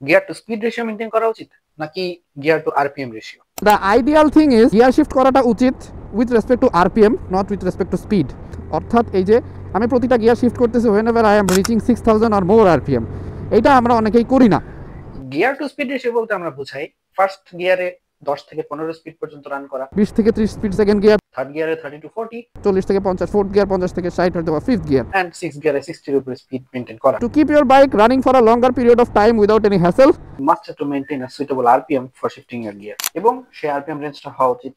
Gear to speed ratio maintain করা উচিত নাকি gear to RPM ratio? The ideal thing is gear shift করাটা উচিত with respect to RPM, not with respect to speed. অর্থাৎ এই যে আমি প্রতিটা গিয়ার শিফট করতেছি whenever I am reaching 6000 or more RPM, এটা আমরা অনেকেই করি না। গিয়ার টু স্পিড রেশিও বলতে আমরা বুঝাই ফার্স্ট গিয়ারে 10 থেকে 15 স্পিড পর্যন্ত রান করা, 20 থেকে 30 স্পিড সেকেন্ড গিয়ার, থার্ড গিয়ারে 30 টু 40, 40 থেকে 50 ফোর্থ গিয়ার, 50 থেকে 60 হয়তো বা ফিফথ গিয়ার। এন্ড সিক্স গিয়ারে 60 এর উপর স্পিড মেনটেন করা। To keep your bike running for a longer period of time without any hassle, must to maintain a suitable RPM for shifting year gear, এবং সেই RPM রেঞ্জটা হওয়া উচিত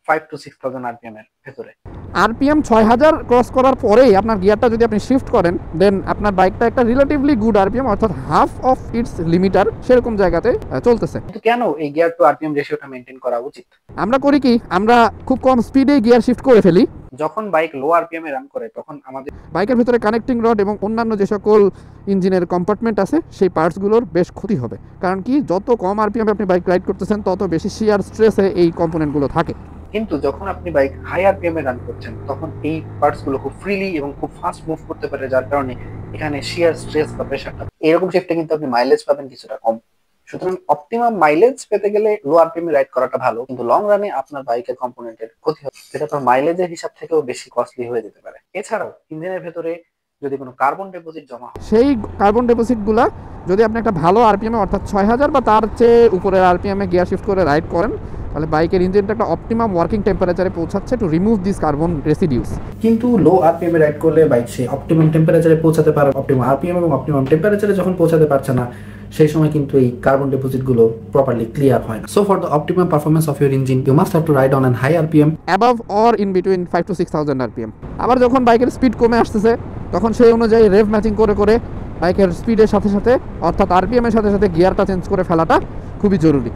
5 to 6000 RPM এর ভেতরে। আরপিএম 6000 ক্রস করার পরেই আপনার গিয়ারটা যদি আপনি শিফট করেন, দেন আপনার বাইকটা একটা রিলেটিভলি গুড আরপিএম অর্থাৎ হাফ অফ ইটস লিমিটার সেরকম জায়গাতে চলতেছে। কিন্তু কেন এই গিয়ার টু আরপিএম রেশিওটা মেনটেন করা উচিত? আমরা করি কি, আমরা খুব কম স্পিডে গিয়ার শিফট করে ফেলি। যখন বাইক লো আরপিএম এ রান করে তখন আমাদের বাইকের ভিতরে কানেক্টিং রড এবং অন্যান্য যে সকল ইঞ্জিনের কম্পার্টমেন্ট আছে সেই পার্টসগুলোর বেশ ক্ষতি হবে। কারণ কি, যত কম আরপিএম আপনি বাইক রাইড করতেছেন তত বেশি শিয়ার স্ট্রেসে এই কম্পোনেন্টগুলো থাকে। কিন্তু যখন আপনি বাইক হাই আরপিএম এ রান করছেন তখন এই পার্টস গুলো খুব ফ্রিলি এবং খুব ফাস্ট মুভ করতে পারে, যার কারণে এখানে শিয়ার স্ট্রেস বা প্রেসারটা এরকম শিফটে কিন্তু আপনি মাইলেজ পাবেন কিছুটা কম। সুতরাং অপটিমাম মাইলেজ পেতে গেলে লো আরপিএম এ রাইড করাটা ভালো, কিন্তু লং রানে আপনার বাইকের কম্পোনেন্টের ক্ষতি হবে, যেটা তো মাইলেজের হিসাব থেকেও বেশি কস্টলি হয়ে যেতে পারে। এছাড়াও ইঞ্জিনের ভেতরে যদি কোনো কার্বন ডিপোজিট জমা হয়, সেই কার্বন ডিপোজিটগুলো যদি আপনি একটা ভালো আরপিএমে অর্থাৎ 6000 বা তার চেয়ে উপরের আরপিএমে গিয়ার শিফট করে রাইড করেন, তাহলে বাইকের ইঞ্জিনটা একটা অপটিমাম ওয়ার্কিং টেম্পারেচারে পৌঁছাচ্ছে to remove this carbon residues. কিন্তু লো আরপিএম এ রাইড করলে বাইক সেই অপটিমাম টেম্পারেচারে পৌঁছাতে পারে, অপটিমাম আরপিএম এবং অপটিমাম টেম্পারেচারে যখন পৌঁছাতে পারছে না, সেই সময় কিন্তু এই কার্বন ডিপোজিট গুলো প্রপারলি ক্লিয়ার হয় না। So for the optimum performance of your engine you must have to ride on an high RPM above or in between 5 to 6000 RPM. আবার যখন বাইকের স্পিড কমে আসতেছে তখন সেই অনুযায়ী রেভ ম্যাচিং করে করে বাইকের স্পিডের সাথে সাথে অর্থাৎ আরপিএম এর সাথে সাথে গিয়ারটা চেঞ্জ করে ফেলাটা খুবই জরুরি।